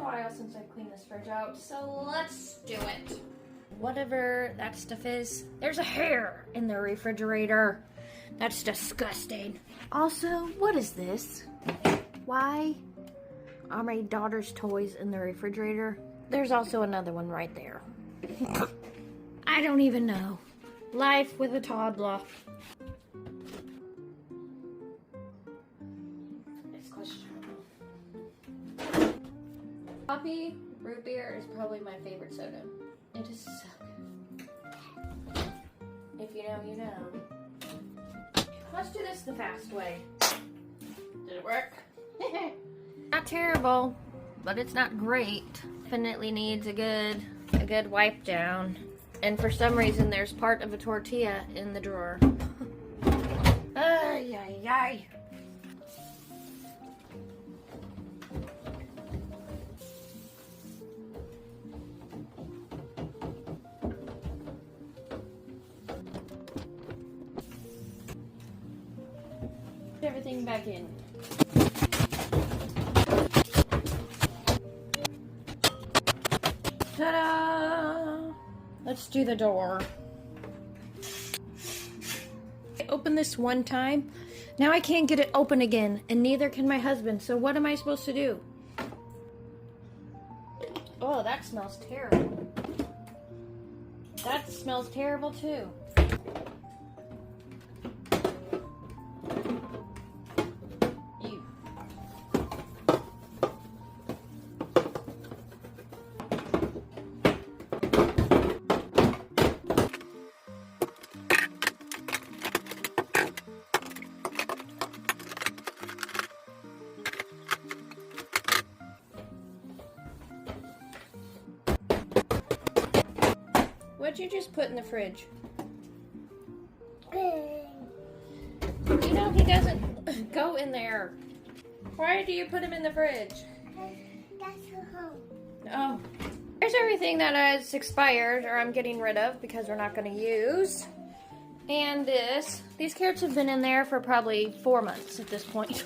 while since I cleaned this fridge out, so let's do it. Whatever that stuff is, there's a hair in the refrigerator. That's disgusting. Also, what is this? Why are my daughter's toys in the refrigerator? There's also another one right there. I don't even know. Life with a toddler. It's questionable. Poppy root beer is probably my favorite soda. It is so good. If you know, you know. Let's do this the fast way. Did it work? Not terrible, but it's not great. Definitely needs a good wipe down. And for some reason, there's part of a tortilla in the drawer. Ay, ay, ay. Put everything back in. Ta-da! Let's do the door. I opened this one time. Now I can't get it open again, and neither can my husband. So what am I supposed to do? Oh, that smells terrible. That smells terrible too. What'd you just put in the fridge? You know he doesn't go in there. Why do you put him in the fridge? That's your home. Oh. Here's everything that has expired or I'm getting rid of because we're not going to use. And these carrots have been in there for probably 4 months at this point.